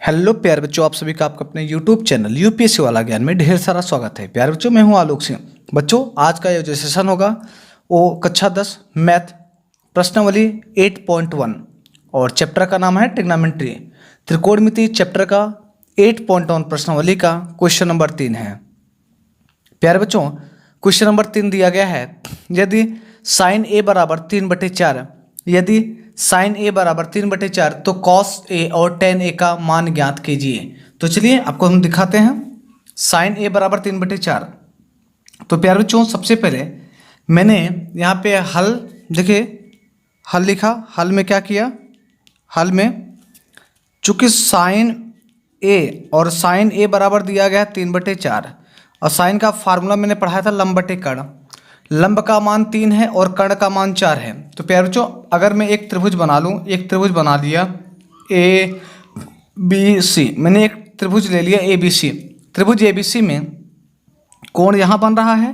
Hello प्यारे बच्चों, आप सभी का आपका अपने यूट्यूब चैनल यूपीएससी वाला ज्ञान में ढेर सारा स्वागत है। प्यारे बच्चों, मैं हूं आलोक सिंह। बच्चों, आज का ये जो सेशन होगा वो कक्षा 10 मैथ प्रश्नावली 8.1 और चैप्टर का नाम है ट्रिग्नोमेट्री। त्रिकोणमिति चैप्टर का 8.1 प्रश्नावली का क्वेश्चन नंबर 3 है। प्यारे बच्चों, क्वेश्चन नंबर 3 दिया गया है, यदि साइन ए बराबर 3/4, यदि साइन ए बराबर 3/4 तो कॉस ए और टेन ए का मान ज्ञात कीजिए। तो चलिए आपको हम दिखाते हैं। साइन ए बराबर 3/4। तो प्यारे बच्चों, सबसे पहले मैंने यहाँ पे हल देखिए, हल लिखा। हल में क्या किया? हल में चूंकि साइन ए और साइन ए बराबर दिया गया है 3/4 और साइन का फार्मूला मैंने पढ़ाया था लंब बटे कर्ण। लंब का मान 3 है और कर्ण का मान 4 है। तो प्यारे बच्चों, अगर मैं एक त्रिभुज बना लूँ, एक त्रिभुज बना लिया ए बी सी, मैंने एक त्रिभुज ले लिया ए बी सी। त्रिभुज ए बी सी में कोण यहाँ बन रहा है।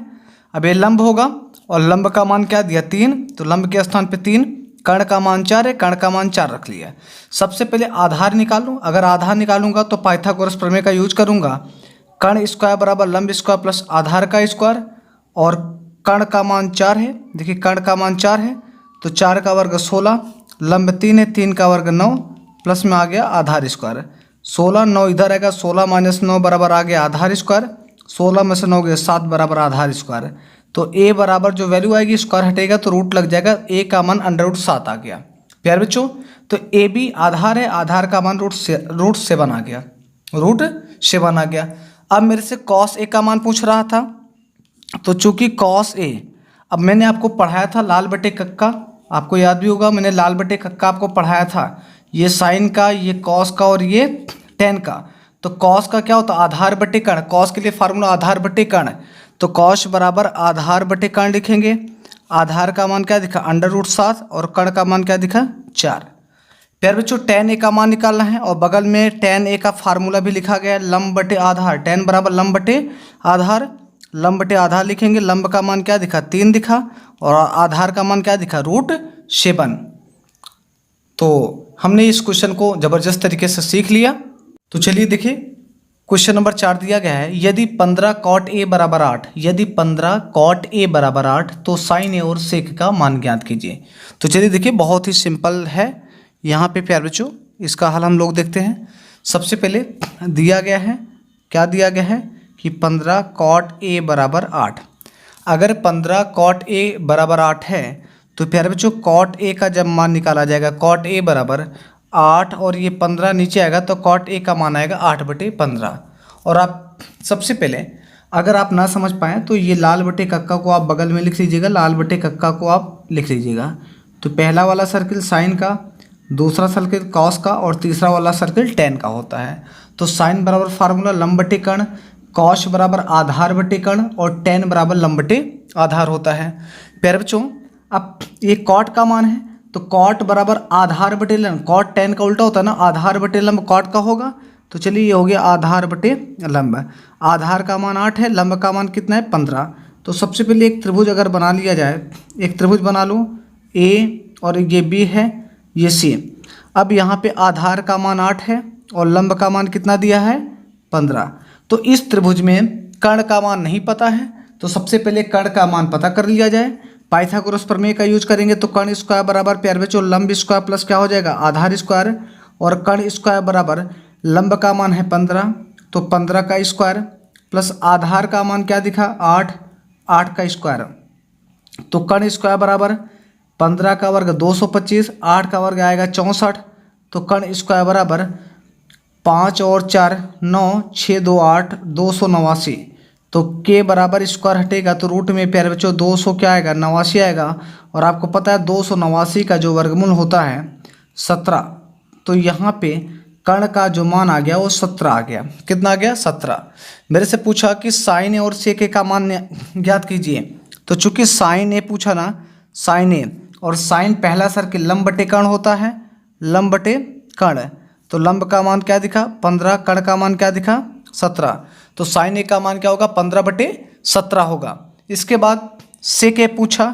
अब ये लंब होगा और लंब का मान क्या दिया? 3, तो लंब के स्थान पे 3, कर्ण का मान 4 है, कर्ण का मान 4 रख लिया। सबसे पहले आधार निकालूँ। अगर आधार निकालूंगा तो पाइथागोरस प्रमेय का यूज करूँगा। कर्ण स्क्वायर बराबर लंब स्क्वायर प्लस आधार का स्क्वायर, और कर्ण का मान 4 है। देखिए कर्ण का मान 4 है तो 4 का वर्ग 16, लंब 3 है, 3 का वर्ग 9, प्लस में आ गया आधार स्क्वायर। 16 9 इधर आएगा, 16 - 9 बराबर आ गया आधार स्क्वायर। 16 में से 9 गया 7 बराबर आधार स्क्वायर। तो ए बराबर जो वैल्यू आएगी स्क्वायर हटेगा तो रूट लग जाएगा, ए का मान √7 आ गया। प्यारे बच्चों, तो ए बी आधार है, आधार का मान √7 आ गया, √7 आ गया। अब मेरे से कॉस ए का मान पूछ रहा था, तो चूंकि कॉस ए, अब मैंने आपको पढ़ाया था लाल बटे कक्का, आपको याद भी होगा मैंने लाल बटे कक्का आपको पढ़ाया था। ये साइन का, ये कॉस का और ये टेन का। तो कॉस का क्या होता है? आधार बटे कर्ण। कॉस के लिए फार्मूला आधार बटे कर्ण, तो कॉस बराबर आधार बटे कर्ण लिखेंगे। आधार का मान क्या दिखा? √7 और कर्ण का मान क्या दिखा? 4। प्यारे बच्चों, टेन ए का मान निकालना है और बगल में टेन ए का फार्मूला भी लिखा गया है, लंब बटे आधार। टेन बराबर लंब बटे आधार, लंब बटे आधार लिखेंगे। लंब का मान क्या दिखा? 3 दिखा और आधार का मान क्या दिखा? √7। तो हमने इस क्वेश्चन को ज़बरदस्त तरीके से सीख लिया। तो चलिए देखिए, क्वेश्चन नंबर 4 दिया गया है, यदि 15 cot a बराबर 8, यदि 15 cot a बराबर 8 तो साइन ए और सेक का मान ज्ञात कीजिए। तो चलिए देखिए, बहुत ही सिंपल है। यहाँ पे प्यारे बच्चों, इसका हल हम लोग देखते हैं। सबसे पहले दिया गया है, क्या दिया गया है कि 15 cot a बराबर 8। अगर 15 cot a बराबर 8 है तो प्यारे बच्चों cot a का जब मान निकाला जाएगा, cot a बराबर 8 और ये 15 नीचे आएगा तो cot a का मान आएगा 8/15। और आप सबसे पहले अगर आप ना समझ पाएँ तो ये लाल बटे कक्का को आप बगल में लिख लीजिएगा, लाल बटे कक्का को आप लिख लीजिएगा। तो पहला वाला सर्किल साइन का, दूसरा सर्किल कॉस का और तीसरा वाला सर्किल टेन का होता है। तो साइन बराबर फार्मूला लंब बटे कर्ण, कॉस बराबर आधार बटे कर्ण और टेन बराबर लंब बटे आधार होता है। प्यारे बच्चों, अब ये कॉट का मान है तो कॉट बराबर आधार बटे लंब। कॉट टेन का उल्टा होता है ना, आधार बटे लंब कॉट का होगा। तो चलिए ये हो गया आधार बटे लंब। आधार का मान 8 है, लंब का मान कितना है? 15। तो सबसे पहले एक त्रिभुज अगर बना लिया जाए, एक त्रिभुज बना लूँ, ए और ये बी है, ये सी। अब यहाँ पे आधार का मान 8 है और लंब का मान कितना दिया है? 15। तो इस त्रिभुज में कर्ण का मान नहीं पता है, तो सबसे पहले कर्ण का मान पता कर लिया जाए। पाइथागोरस प्रमेय का यूज करेंगे तो कर्ण स्क्वायर बराबर प्यारे बच्चों लंब स्क्वायर प्लस क्या हो जाएगा? आधार स्क्वायर, और कर्ण स्क्वायर बराबर लंब का मान है 15 तो 15 का स्क्वायर प्लस आधार का मान क्या दिखा? 8, 8 का स्क्वायर। तो कर्ण स्क्वायर बराबर 15 का वर्ग 225, 8 का वर्ग आएगा 64। तो कर्ण स्क्वायर बराबर 5 और 4 9, 6 2 8, 289। तो के बराबर स्क्वायर हटेगा तो रूट में प्यारे बच्चों 200 क्या आएगा? 89 आएगा। और आपको पता है 289 का जो वर्गमूल होता है 17। तो यहाँ पे कर्ण का जो मान आ गया वो 17 आ गया। कितना आ गया? 17। मेरे से पूछा कि साइन ए और सेक ए का मान ज्ञात कीजिए। तो चूंकि साइन ए पूछा ना, साइन ए और साइन पहला सर्किल लंब बटे कर्ण होता है, लंब बटे कर्ण। तो लंब का मान क्या दिखा? 15, कर्ण का मान क्या दिखा? 17। तो साइन ए का मान क्या होगा? 15/17 होगा। इसके बाद सेक ए पूछा,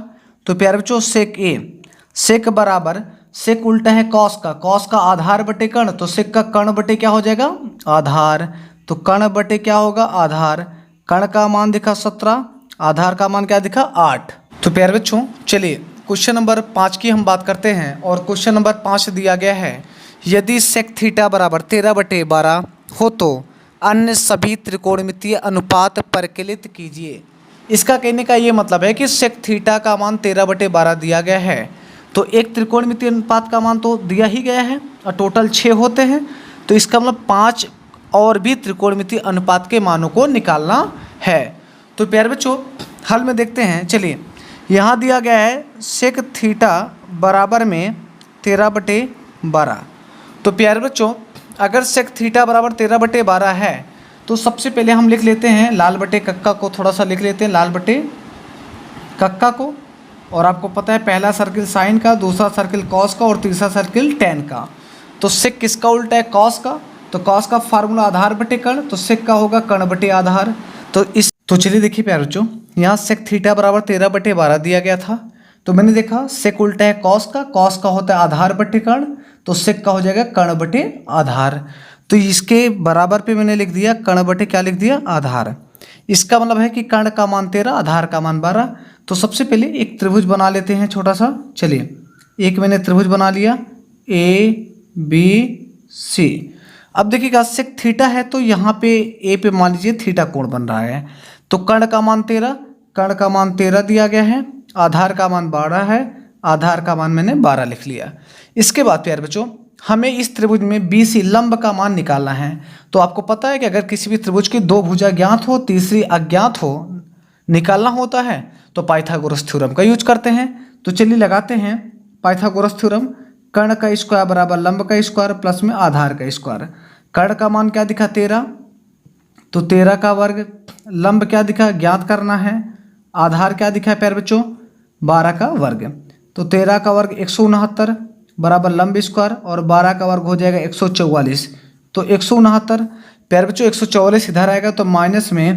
तो प्यारे बच्चों सेक ए, सेक बराबर सेक उल्टा है कॉस का आधार बटे कर्ण, तो सेक का कर्ण बटे क्या हो जाएगा आधार, तो कर्ण बटे क्या होगा आधार। कर्ण का मान दिखा 17, आधार का मान क्या दिखा 8। तो प्यारे बच्चों चलिए क्वेश्चन नंबर 5 की हम बात करते हैं, और क्वेश्चन नंबर 5 दिया गया है यदि सेक थीटा बराबर 13/12 हो तो अन्य सभी त्रिकोणमितीय अनुपात परिकलित कीजिए। इसका कहने का ये मतलब है कि सेक थीटा का मान 13/12 दिया गया है, तो एक त्रिकोणमितीय अनुपात का मान तो दिया ही गया है और टोटल 6 होते हैं, तो इसका मतलब 5 और भी त्रिकोणमितीय अनुपात के मानों को निकालना है। तो प्यारे बच्चों हल में देखते हैं, चलिए यहाँ दिया गया है सेक थीटा बराबर में 13/12। तो प्यारे बच्चों अगर सेक थीटा बराबर 13/12 है तो सबसे पहले हम लिख लेते हैं लाल बटे कक्का को, थोड़ा सा लिख लेते हैं लाल बटे कक्का को। और आपको पता है पहला सर्किल साइन का, दूसरा सर्किल कॉस का और तीसरा सर्किल टेन का। तो सेक किसका उल्टा है कॉस का, तो कॉस का फार्मूला आधार बटे कर्ण, तो सेक का होगा कर्ण बटे आधार। तो चलिए देखिए प्यारे बच्चों यहाँ सेक थीटा बराबर 13/12 दिया गया था, तो मैंने देखा सेक उल्टा है कॉस का होता है आधार बटे कर्ण, तो सेक का हो जाएगा कर्ण बटे आधार। तो इसके बराबर पे मैंने लिख दिया कर्ण बटे क्या लिख दिया आधार। इसका मतलब है कि कर्ण का मान 13, आधार का मान 12। तो सबसे पहले एक त्रिभुज बना लेते हैं छोटा सा, चलिए एक मैंने त्रिभुज बना लिया ABC। अब देखिएगा सेक थीटा है तो यहाँ पे ए पे मान लीजिए थीटा कोण बन रहा है, तो कर्ण का मान 13 दिया गया है, आधार का मान 12 है, आधार का मान मैंने 12 लिख लिया। इसके बाद प्यारे बच्चों हमें इस त्रिभुज में BC लंब का मान निकालना है। तो आपको पता है कि अगर किसी भी त्रिभुज की 2 भुजा ज्ञात हो, तीसरी अज्ञात हो, निकालना होता है तो पाइथागोरस थ्योरम का यूज करते हैं। तो चलिए लगाते हैं पाइथागोरस थ्योरम। कर्ण का स्क्वायर बराबर लंब का स्क्वायर प्लस में आधार का स्क्वायर। कर्ण का मान क्या दिखा 13, तो 13 का वर्ग, लंब क्या दिखा ज्ञात करना है, आधार क्या दिखा है प्यारे बच्चों 12 का वर्ग। तो 13 का वर्ग 169 बराबर लंब स्क्वायर और 12 का वर्ग हो जाएगा 144। तो 169 प्यारे बच्चों 144 इधर आएगा तो माइनस में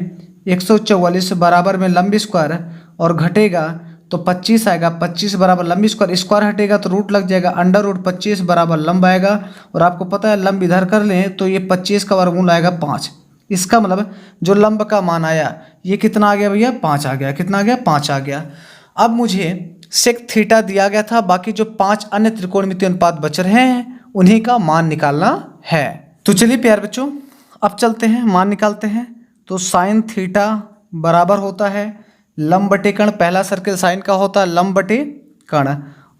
144 बराबर में लंब स्क्वायर और घटेगा तो 25 आएगा, 25 बराबर लंब स्क्वायर, स्क्वायर हटेगा तो रूट लग जाएगा, √25 बराबर लंब आएगा। और आपको पता है लंब इधर कर लें तो ये 25 का वर्गमूल आएगा 5। इसका मतलब जो लंब का मान आया ये कितना आ गया भैया 5 आ गया। कितना आ गया 5 आ गया। अब मुझे सेक थीटा दिया गया था, बाकी जो 5 अन्य त्रिकोणमितीय अनुपात बच रहे हैं उन्हीं का मान निकालना है। तो चलिए प्यारे बच्चों अब चलते हैं मान निकालते हैं। तो साइन थीटा बराबर होता है लंब बटे कर्ण, पहला सर्किल साइन का होता है लंब बटे कर्ण,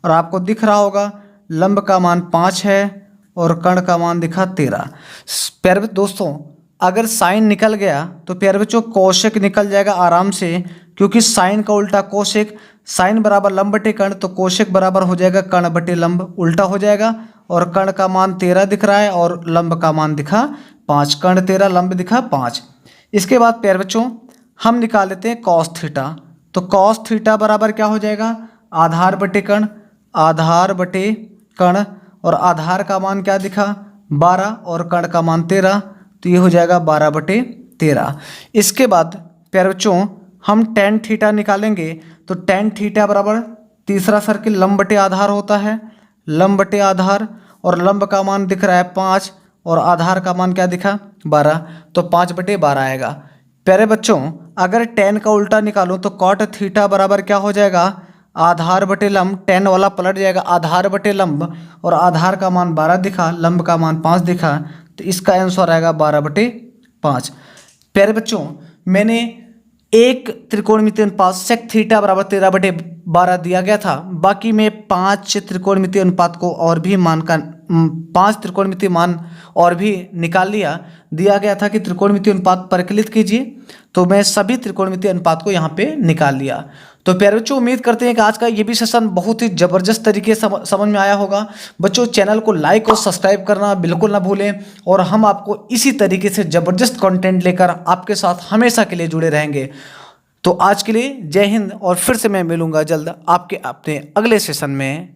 और आपको दिख रहा होगा लंब का मान 5 है और कर्ण का मान दिखा 13। प्यारे दोस्तों अगर साइन निकल गया तो प्यारे बच्चों कोशेक निकल जाएगा आराम से, क्योंकि साइन का उल्टा कोशेक, साइन बराबर लंब बटे कर्ण, तो कोशेक बराबर हो जाएगा कर्ण बटे लंब, उल्टा हो जाएगा। और कर्ण का मान 13 दिख रहा है और लंब का मान दिखा 5, कर्ण 13 लंब दिखा 5। इसके बाद प्यारे बच्चों हम निकाल लेते हैं कॉस थीटा। तो कॉस थीटा बराबर क्या हो जाएगा आधार बटे कर्ण, आधार बटे कर्ण, और आधार का मान क्या दिखा 12 और कर्ण का मान 13, तो ये हो जाएगा 12/13। इसके बाद प्यारे बच्चों हम टेन थीटा निकालेंगे। तो टेन थीटा बराबर तीसरा सर्किल लंब बटे आधार होता है, लंब बटे आधार, और लंब का मान दिख रहा है 5 और आधार का मान क्या दिखा 12, तो 5/12 आएगा। प्यारे बच्चों अगर टेन का उल्टा निकालूं तो कॉट थीटा बराबर क्या हो जाएगा आधार बटे लंब, टेन वाला पलट जाएगा आधार बटे लंब, और आधार का मान 12 दिखा, लंब का मान 5 दिखा, तो इसका आंसर आएगा 12/5। प्यारे बच्चों मैंने एक त्रिकोणमितीय अनुपात सेक थीटा बराबर 13/12 दिया गया था, बाकी में 5 त्रिकोणमितीय अनुपात को और भी मान का 5 त्रिकोणमितीय मान और भी निकाल लिया। दिया गया था कि त्रिकोणमितीय अनुपात परिकलित कीजिए, तो मैं सभी त्रिकोणमितीय अनुपात को यहाँ पे निकाल लिया। तो प्यारे बच्चों उम्मीद करते हैं कि आज का ये भी सेशन बहुत ही ज़बरदस्त तरीके से समझ में आया होगा। बच्चों चैनल को लाइक और सब्सक्राइब करना बिल्कुल ना भूलें, और हम आपको इसी तरीके से ज़बरदस्त कंटेंट लेकर आपके साथ हमेशा के लिए जुड़े रहेंगे। तो आज के लिए जय हिंद, और फिर से मैं मिलूँगा जल्द आपके अपने अगले सेशन में।